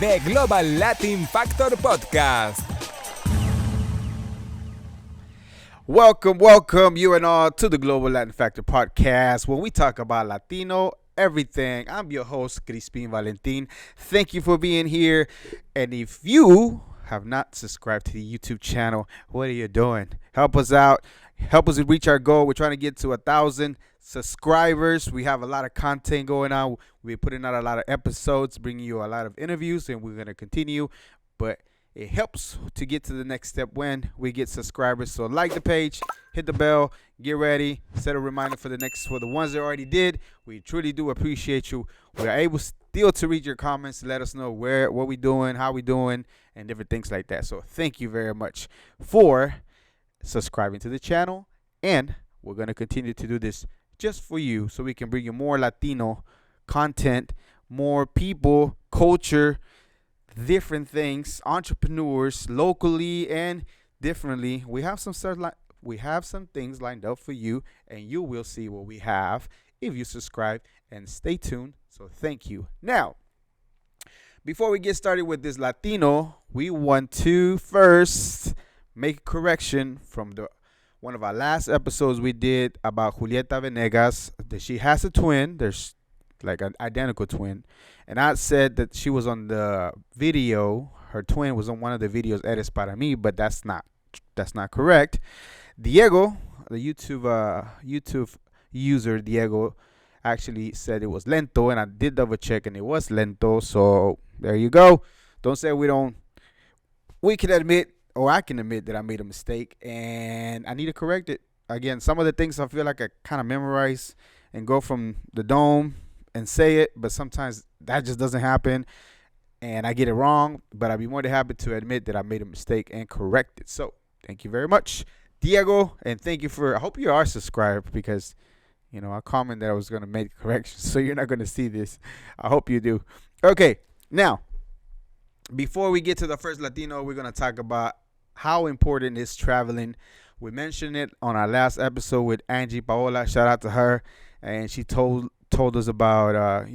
The Global Latin Factor Podcast. Welcome, you and all, to the Global Latin Factor Podcast, where we talk about Latino everything. I'm your host, Crispin Valentin. Thank you for being here. And if you have not subscribed to the YouTube channel, what are you doing? Help us out. Help us reach our goal. We're trying to get to 1,000 subscribers. We have a lot of content going on. We're putting out a lot of episodes, bringing you a lot of interviews, and we're going to continue. But it helps to get to the next step when we get subscribers. So like the page, hit the bell, get ready, set a reminder for the ones that already did. We truly do appreciate you. We are able still to read your comments, let us know what we doing, how we doing, and different things like that. So thank you very much for subscribing to the channel, and we're going to continue to do this just for you so we can bring you more Latino content, more people, culture, different things, entrepreneurs locally and differently. We have some things lined up for you, and you will see what we have if you subscribe and stay tuned. So thank you. Now, before we get started with this Latino, we want to first make a correction from one of our last episodes we did about Julieta Venegas, that she has a twin. There's like an identical twin. And I said that she was on the video. Her twin was on one of the videos, Eres Para Mí, but that's not correct. Diego, the YouTube user Diego, actually said it was lento, and I did double check, and it was lento. So there you go. Don't say we don't. We can admit, or I can admit, that I made a mistake, and I need to correct it. Again, some of the things I feel like I kind of memorize and go from the dome and say it, but sometimes that just doesn't happen, and I get it wrong. But I'd be more than happy to admit that I made a mistake and correct it. So thank you very much, Diego, and thank you I hope you are subscribed, because I commented that I was going to make corrections, so you're not going to see this. I hope you do. Okay, now, before we get to the first Latino, we're going to talk about how important is traveling. We mentioned it on our last episode with Angie Paola. Shout out to her. And she told us about,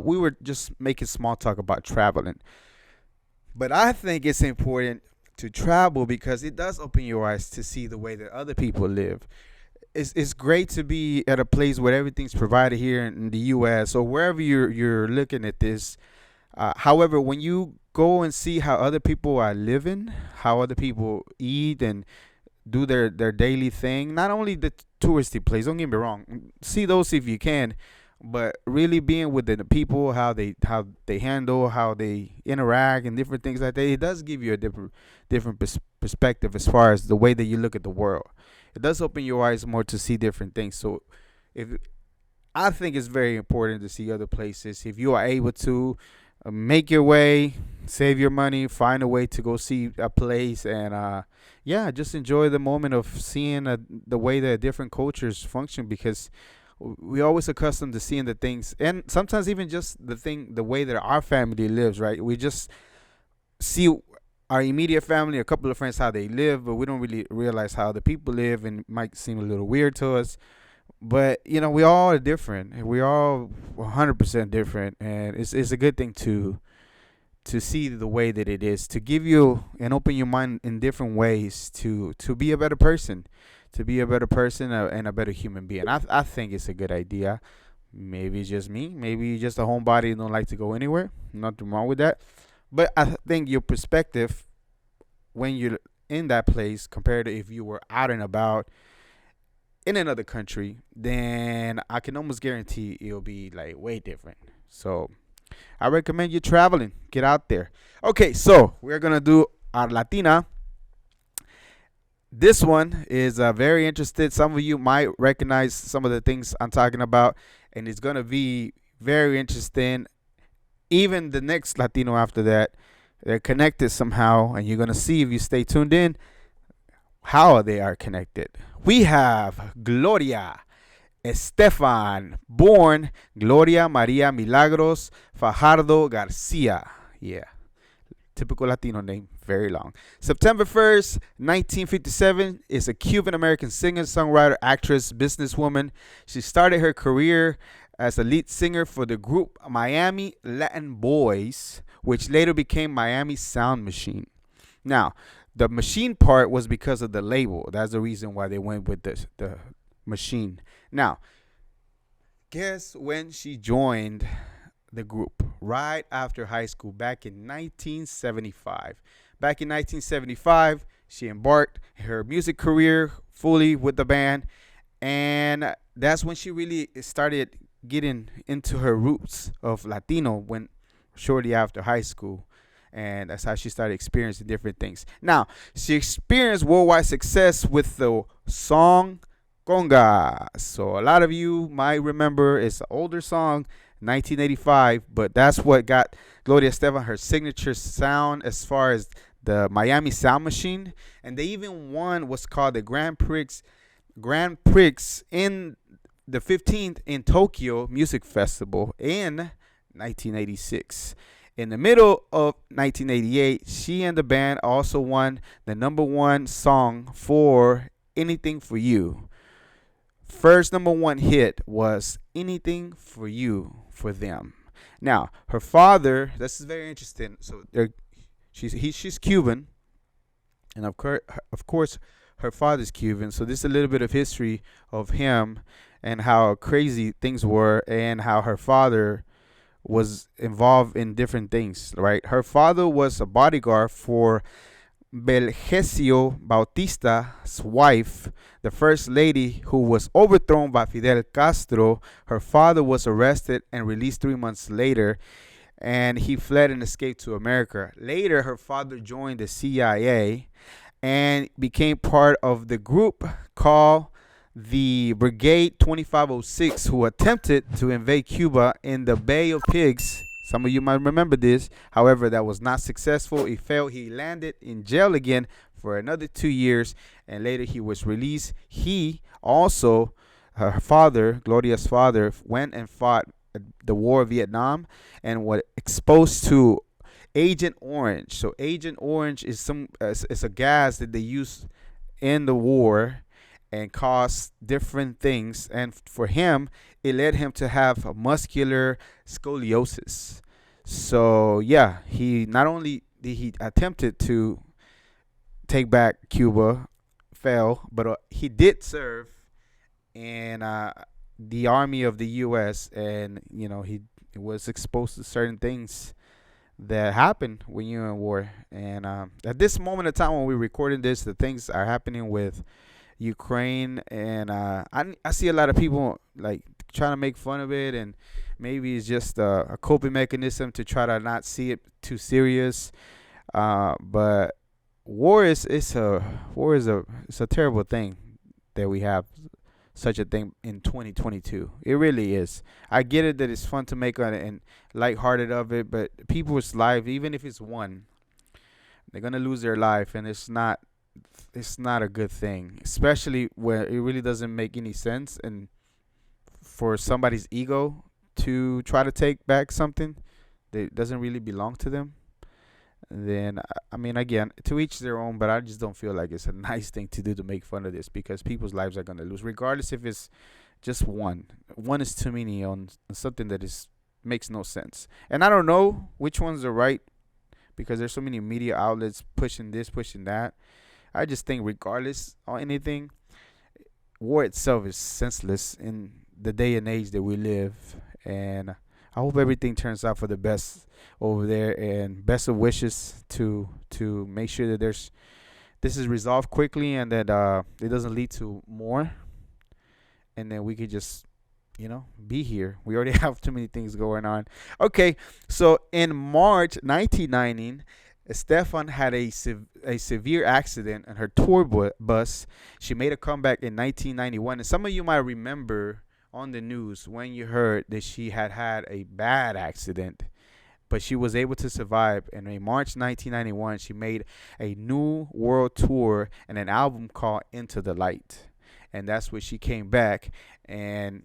we were just making small talk about traveling. But I think it's important to travel because it does open your eyes to see the way that other people live. It's great to be at a place where everything's provided here in the U.S. or wherever you're looking at this. However, when you go and see how other people are living, how other people eat and do their daily thing, not only the touristy place, don't get me wrong, see those if you can, but really being with the people, how they handle, how they interact, and different things like that, it does give you a different perspective as far as the way that you look at the world. It does open your eyes more to see different things. So I think it's very important to see other places. If you are able to make your way, save your money, find a way to go see a place, and just enjoy the moment of seeing the way that different cultures function, because we always accustomed to seeing the things, and sometimes even just the way that our family lives, right? We just see our immediate family, a couple of friends, how they live, but we don't really realize how the people live, and it might seem a little weird to us. But, we all are different. We all 100% different. And it's a good thing to see the way that it is, to give you and open your mind in different ways to be a better person, and a better human being. I think it's a good idea. Maybe it's just me. Maybe you're just a homebody and don't like to go anywhere. Nothing wrong with that. But I think your perspective when you're in that place compared to if you were out and about in another country, then I can almost guarantee it'll be like way different. So I recommend you traveling. Get out there. Okay, so we're going to do our Latina. This one is very interesting. Some of you might recognize some of the things I'm talking about, and it's going to be very interesting. Even the next Latino after that, they're connected somehow, and you're going to see if you stay tuned in how they are connected. We have Gloria Estefan, born Gloria Maria Milagros Fajardo Garcia. Yeah, typical Latino name, very long. September 1st, 1957, is a Cuban-American singer, songwriter, actress, businesswoman. She started her career as a lead singer for the group Miami Latin Boys, which later became Miami Sound Machine. Now, the machine part was because of the label. That's the reason why they went with the machine. Now, guess when she joined the group? Right after high school, back in 1975. Back in 1975, she embarked her music career fully with the band, and that's when she really started getting into her roots of Latino when shortly after high school. And that's how she started experiencing different things. Now, she experienced worldwide success with the song Conga. So a lot of you might remember it's an older song, 1985, but that's what got Gloria Estefan her signature sound as far as the Miami Sound Machine. And they even won what's called the Grand Prix in the 15th in Tokyo Music Festival in 1986. In the middle of 1988, she and the band also won the #1 song for Anything for You. First #1 hit was Anything for You for them. Now, her father, this is very interesting. So she's Cuban, and of course, her father's Cuban. So this is a little bit of history of him and how crazy things were and how her father was involved in different things, right? Her father was a bodyguard for Belgesio Bautista's wife, the first lady who was overthrown by Fidel Castro. Her father was arrested and released 3 months later, and he fled and escaped to America. Later, her father joined the CIA and became part of the group called the Brigade 2506, who attempted to invade Cuba in the Bay of Pigs. Some of you might remember this. However, that was not successful. He failed. He landed in jail again for another 2 years, and later he was released. He also, her father, Gloria's father, went and fought the war of Vietnam and was exposed to Agent Orange. So Agent Orange is it's a gas that they use in the war and caused different things, and for him it led him to have a muscular scoliosis. So yeah, he not only did he attempted to take back Cuba, fail, but he did serve in the army of the U.S. and he was exposed to certain things that happen when you're in war. And at this moment of time when we're recording this, the things are happening with Ukraine, and I see a lot of people like trying to make fun of it, and maybe it's just a coping mechanism to try to not see it too serious. But war is a terrible thing that we have such a thing in 2022. It really is. I get it that it's fun to make and lighthearted of it, but people's life, even if it's one, they're gonna lose their life, and it's not a good thing, especially where it really doesn't make any sense, and for somebody's ego to try to take back something that doesn't really belong to them. Then I mean, again, to each their own, but I just don't feel like it's a nice thing to do to make fun of this, because people's lives are going to lose regardless if it's just one is too many on something that makes no sense. And I don't know which ones are right, because there's so many media outlets pushing this, pushing that. I just think regardless of anything, war itself is senseless in the day and age that we live. And I hope everything turns out for the best over there, and best of wishes to make sure that this is resolved quickly, and that it doesn't lead to more, and then we could just be here. We already have too many things going on. Okay, so in March 1990, Estefan had a severe accident on her tour bus. She made a comeback in 1991, and some of you might remember on the news when you heard that she had a bad accident, but she was able to survive. And in March 1991, she made a new world tour and an album called Into the Light. And that's where she came back and,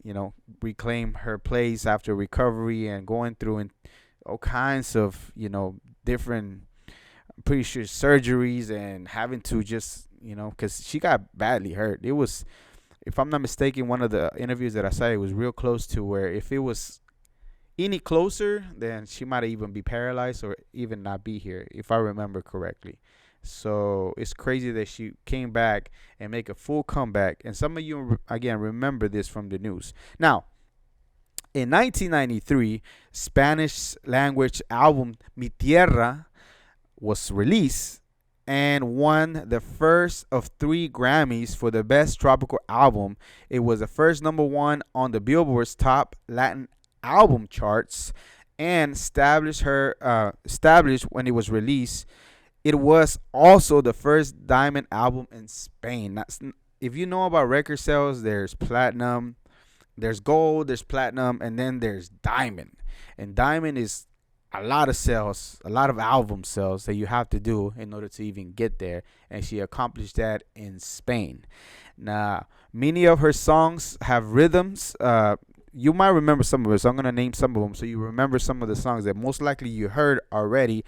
reclaimed her place after recovery and going through all kinds of, different, I'm pretty sure, surgeries, and having to just, because she got badly hurt. It was if I'm not mistaken, one of the interviews that I saw, it was real close to where if it was any closer, then she might even be paralyzed or even not be here, if I remember correctly. So it's crazy that she came back and make a full comeback. And some of you, again, remember this from the news. Now, in 1993, Spanish language album Mi Tierra was released and won the first of 3 Grammys for the best tropical album. It was the first number one on the Billboard's top Latin album charts and established when it was released. It was also the first diamond album in Spain. If you know about record sales, there's platinum, there's gold, there's platinum, and then there's diamond. And diamond is a lot of sales, a lot of album sales that you have to do in order to even get there. And she accomplished that in Spain. Now, many of her songs have rhythms. You might remember some of it, so I'm going to name some of them so you remember some of the songs that most likely you heard already.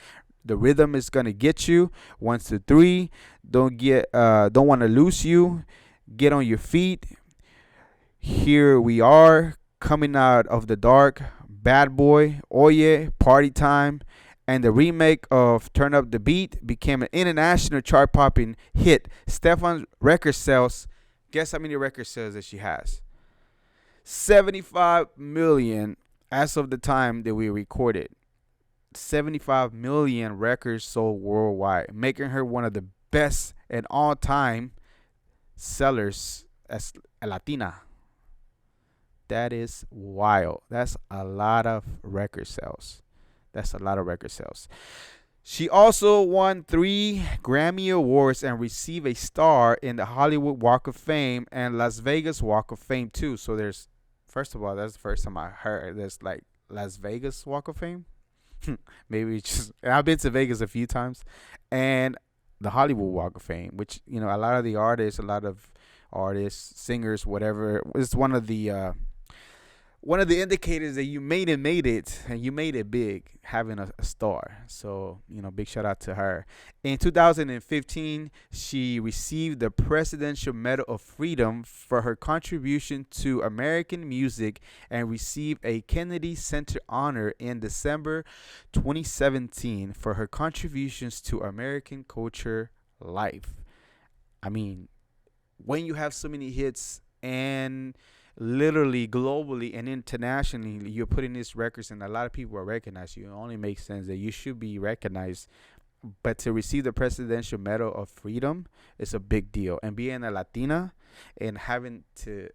The rhythm is going to get you. 1, 2, 3. Don't want to lose you. Get on your feet. Here we are, coming out of the dark. Bad Boy, Oye, Party Time, and the remake of Turn Up the Beat became an international chart-popping hit. Estefan's record sales, guess how many record sales that she has? 75 million as of the time that we recorded. 75 million records sold worldwide, making her one of the best and all-time sellers as a Latina. That is wild. That's a lot of record sales. She also won 3 Grammy Awards and received a star in the Hollywood Walk of Fame and Las Vegas Walk of Fame too. So there's, first of all, that's the first time I heard there's like Las Vegas Walk of Fame. Maybe just, I've been to Vegas a few times, and the Hollywood Walk of Fame, which, you know, a lot of artists, singers, whatever, is one of the indicators that you made it and you made it big, having a star. So, you know, big shout out to her. In 2015, she received the Presidential Medal of Freedom for her contribution to American music and received a Kennedy Center honor in December 2017 for her contributions to American culture life. I mean, when you have so many hits and literally globally and internationally you're putting these records and a lot of people are recognizing you, it only makes sense that you should be recognized. But to receive the Presidential Medal of Freedom is a big deal, and being a Latina and having to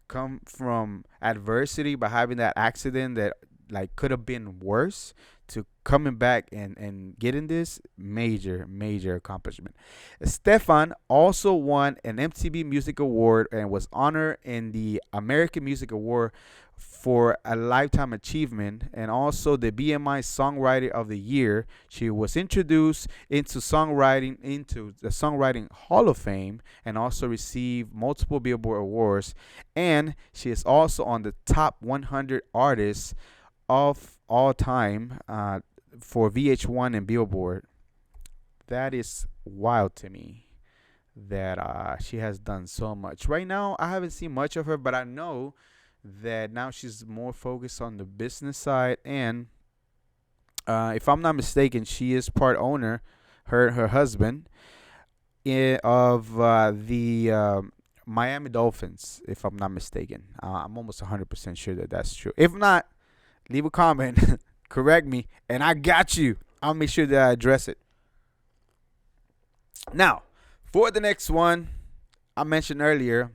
come from adversity by having that accident that like could have been worse, to coming back and getting this major accomplishment. Estefan also won an MTV Music Award and was honored in the American Music Award for a lifetime achievement, and also the BMI Songwriter of the Year. She was introduced into the Songwriting Hall of Fame and also received multiple Billboard awards, and she is also on the top 100 artists of all time for VH1 and Billboard. That is wild to me that she has done so much. Right now, I haven't seen much of her, but I know that now she's more focused on the business side. And if I'm not mistaken, she is part owner, her husband, of the Miami Dolphins, if I'm not mistaken. I'm almost 100% sure that that's true. If not, leave a comment, correct me, and I got you. I'll make sure that I address it. Now, for the next one, I mentioned earlier,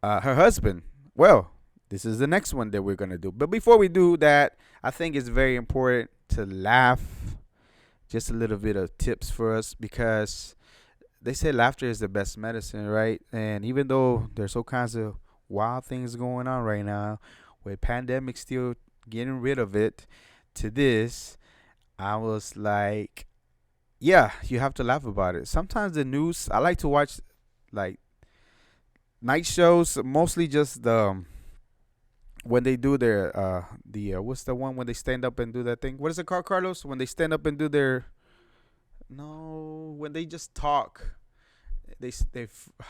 her husband. Well, this is the next one that we're going to do. But before we do that, I think it's very important to laugh. Just a little bit of tips for us, because they say laughter is the best medicine, right? And even though there's all kinds of wild things going on right now, with pandemic still getting rid of it, to this, I was like, yeah, you have to laugh about it. Sometimes the news, I like to watch like night shows, mostly just when they do their what's the one when they stand up and do that thing? What is it called, Carlos? When they stand up and do when they just talk. They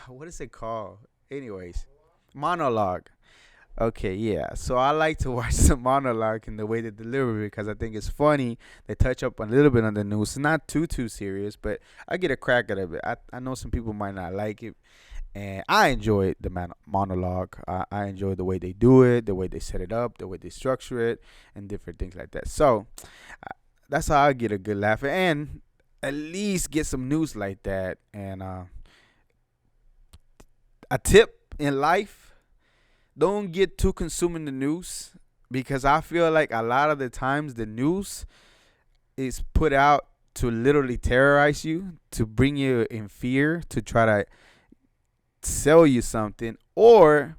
what is it called? Anyways, monologue. Okay, yeah. So I like to watch the monologue and the way they deliver it because I think it's funny. They touch up a little bit on the news. It's not too serious, but I get a crack at it. I know some people might not like it, and I enjoy the monologue. I enjoy the way they do it, the way they set it up, the way they structure it, and different things like that. So that's how I get a good laugh and at least get some news like that. And a tip in life: don't get too consumed in the news because I feel like a lot of the times the news is put out to literally terrorize you, to bring you in fear, to try to sell you something, or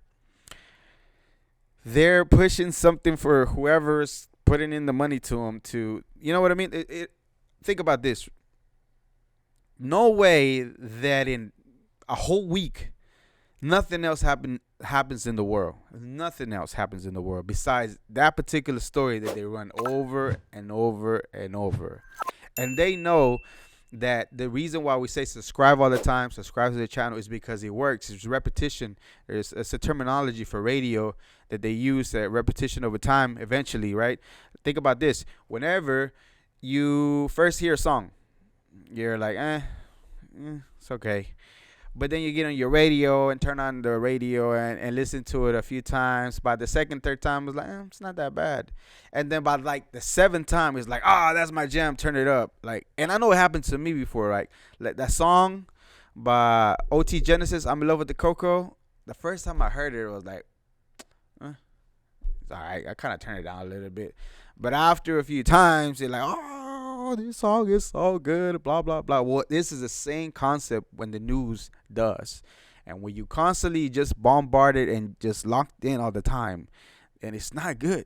they're pushing something for whoever's putting in the money to them to, you know what I mean? Think about this. No way that in a whole week nothing else happens in the world. Nothing else happens in the world besides that particular story that they run over and over and over. And they know that the reason why we say subscribe all the time, subscribe to the channel, is because it works. It's repetition. It's a terminology for radio that they use, that repetition over time eventually, right? Think about this. Whenever you first hear a song, you're like, it's okay. But then you get on your radio and turn on the radio and listen to it a few times. By the second, third time, it's like, it's not that bad. And then by like the seventh time, it's like, that's my jam. Turn it up. Like, and I know it happened to me before. Like that song by OT Genesis, I'm in Love with the Coco. The first time I heard it, it was like, it's all right. I kind of turned it down a little bit. But after a few times, you're like, this song is so good, blah, blah, blah. Well, this is the same concept when the news does. And when you constantly just bombarded and just locked in all the time, and it's not good.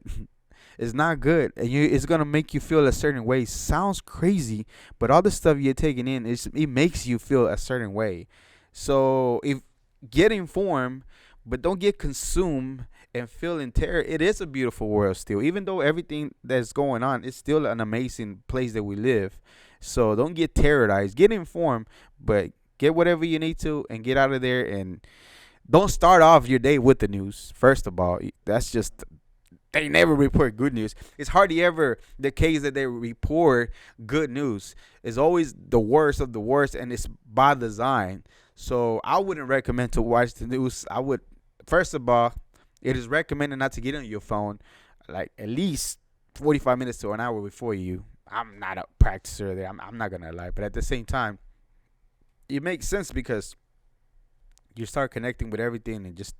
It's not good. And it's going to make you feel a certain way. Sounds crazy, but all the stuff you're taking in, it makes you feel a certain way. So get informed, but don't get consumed and feel in terror. It is a beautiful world still. Even though everything that's going on, it's still an amazing place that we live. So don't get terrorized. Get informed, but get whatever you need to and get out of there. And don't start off your day with the news. First of all, that's just, they never report good news. It's hardly ever the case that they report good news. It's always the worst of the worst, and it's by design. So I wouldn't recommend to watch the news. I would, first of all, it is recommended not to get on your phone like at least 45 minutes to an hour before you. I'm not a practicer there. I'm not going to lie. But at the same time, it makes sense because you start connecting with everything and just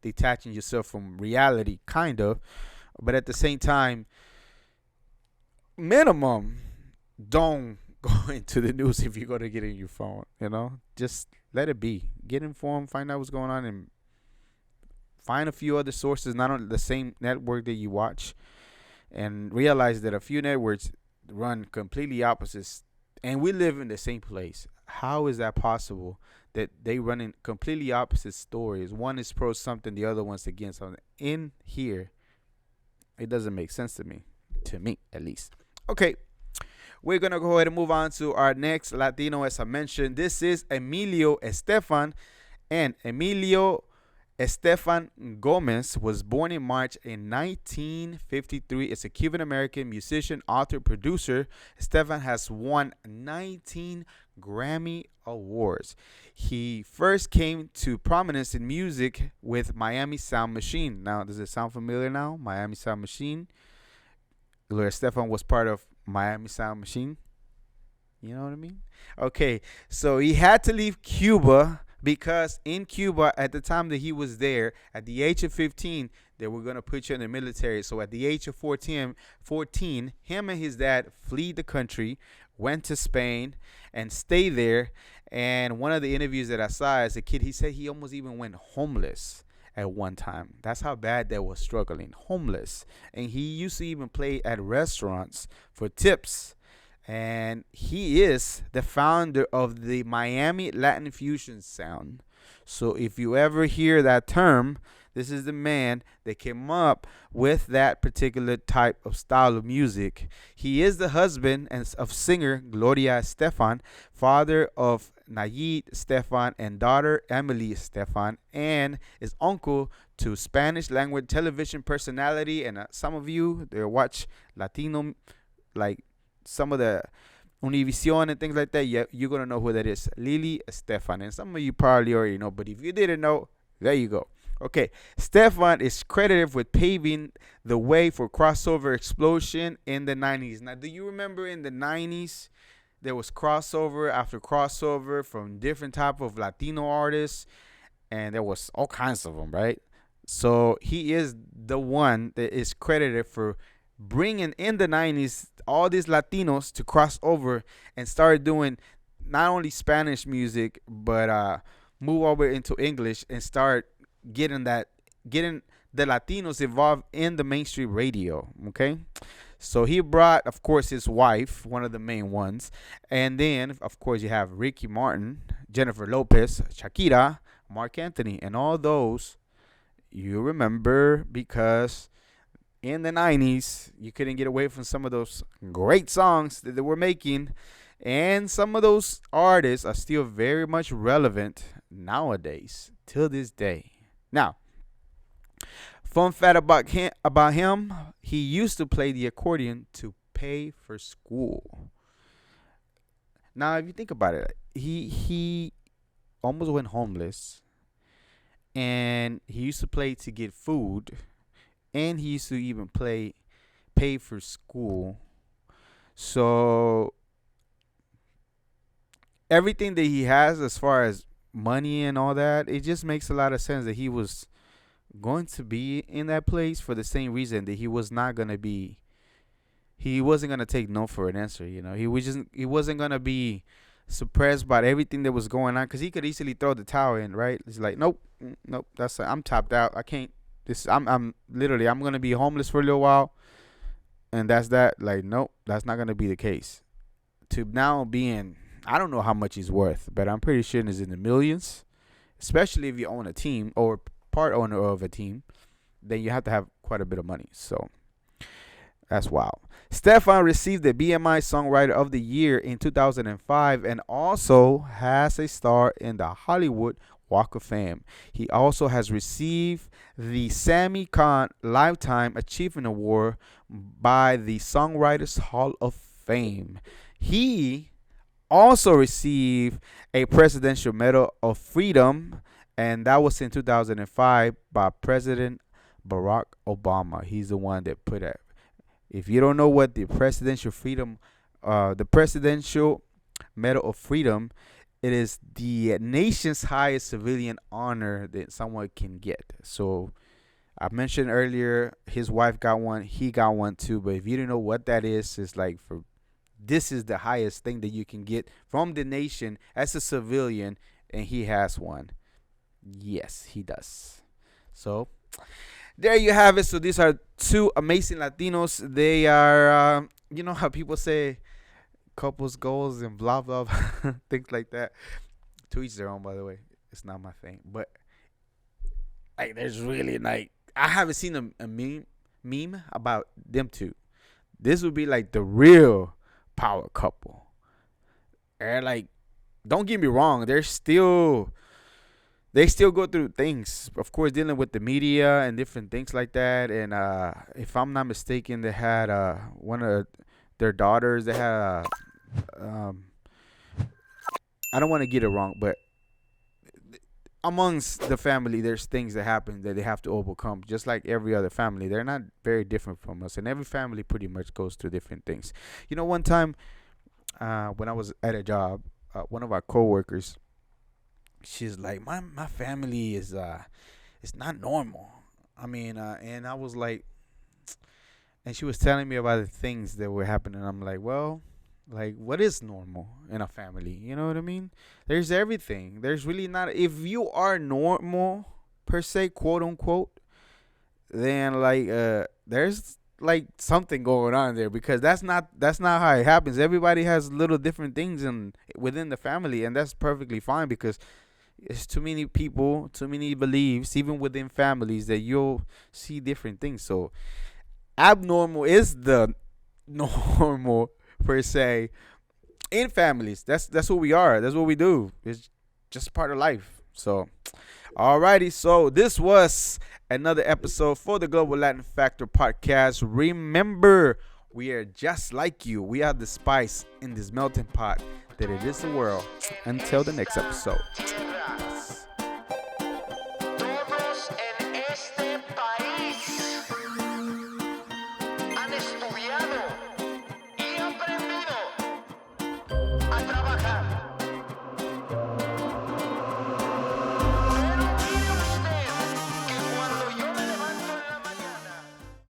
detaching yourself from reality, kind of. But at the same time, minimum, don't go into the news if you're going to get in your phone. Just let it be. Get informed, find out what's going on, and find a few other sources, not on the same network that you watch, and realize that a few networks run completely opposites, and we live in the same place. How is that possible that they run in completely opposite stories? One is pro something, the other one's against something. In here, it doesn't make sense to me at least. Okay, we're going to go ahead and move on to our next Latino. As I mentioned, this is Emilio Estefan, and Emilio Estefan Gomez was born in March in 1953. It's a Cuban-American musician, author, producer. Estefan has won 19 Grammy Awards. He first came to prominence in music with Miami Sound Machine. Now, does it sound familiar now? Miami Sound Machine. Gloria Estefan was part of Miami Sound Machine. You know what I mean? Okay, so he had to leave Cuba because in Cuba, at the time that he was there, at the age of 15, they were going to put you in the military. So at the age of 14, him and his dad fled the country, went to Spain, and stayed there. And one of the interviews that I saw as a kid, he said he almost even went homeless at one time. That's how bad they was struggling, homeless. And he used to even play at restaurants for tips. And he is the founder of the Miami Latin Fusion sound. So if you ever hear that term, This is the man that came up with that particular type of style of music. He is the husband of singer Gloria Estefan, father of Nayid Estefan and daughter Emily Estefan, and is uncle to Spanish language television personality. And some of you that watch Latino, like some of the Univision and things like that, you're going to know who that is. Lily Estefan. And some of you probably already know, but if you didn't know, there you go. Okay, Stefan is credited with paving the way for crossover explosion in the 90s. Now, do you remember in the 90s, there was crossover after crossover from different type of Latino artists, and there was all kinds of them, right? So he is the one that is credited for bringing in the 90s all these Latinos to cross over and start doing not only Spanish music, but move over into English and start getting the Latinos involved in the mainstream radio. Okay, so he brought, of course, his wife, one of the main ones, and then of course you have Ricky Martin, Jennifer Lopez, Shakira, Mark Anthony, and all those you remember because in the 90s you couldn't get away from some of those great songs that they were making, and some of those artists are still very much relevant nowadays till this day. Now, fun fact about him, he used to play the accordion to pay for school. Now, if you think about it, he almost went homeless, and he used to play to get food, and he used to even pay for school. So everything that he has as far as money and all that, it just makes a lot of sense that he was going to be in that place for the same reason that he wasn't going to take no for an answer. He wasn't going to be suppressed by everything that was going on, because he could easily throw the towel in, right? It's like, nope, I'm tapped out. I can't. I'm going to be homeless for a little while, and that's that. Like, nope, that's not going to be the case. To now being, I don't know how much he's worth, but I'm pretty sure it's in the millions, especially if you own a team or part owner of a team, then you have to have quite a bit of money. So that's wild. Stefan received the BMI Songwriter of the Year in 2005 and also has a star in the Hollywood Walk of Fame. He also has received the Sammy Cahn Lifetime Achievement Award by the Songwriters Hall of Fame. He also received a Presidential Medal of Freedom, and that was in 2005 by President Barack Obama. He's the one that put it. If you don't know what the Presidential Medal of Freedom, it is the nation's highest civilian honor that someone can get. So I mentioned earlier, his wife got one, he got one too. But if you don't know what that is, it's like this is the highest thing that you can get from the nation as a civilian, and he has one. Yes, he does. So there you have it. So these are two amazing Latinos. They are, you know how people say couples goals and blah, blah, blah, things like that. To each their own, by the way. It's not my thing. But like, there's really like, I haven't seen a meme about them two. This would be like the real power couple. And like, don't get me wrong, they still go through things, of course, dealing with the media and different things like that. And if I'm not mistaken, they had one of their daughters. They had I don't want to get it wrong, but amongst the family, there's things that happen that they have to overcome, just like every other family. They're not very different from us, and every family pretty much goes through different things. One time when I was at a job, one of our coworkers, she's like, my family is it's not normal. I mean, and I was like, and she was telling me about the things that were happening. I'm like, well, like, what is normal in a family? You know what I mean? There's everything. There's really not. If you are normal per se, quote unquote, then like there's like something going on there, because that's not how it happens. Everybody has little different things within the family, and that's perfectly fine, because It's too many people, too many beliefs, even within families, that you'll see different things. So abnormal is the normal per se in families. That's what we are. That's what we do. It's just part of life. So alrighty, so this was another episode for the Global Latin Factor podcast. Remember, we are just like you. We are the spice in this melting pot that it is the world. Until the next episode.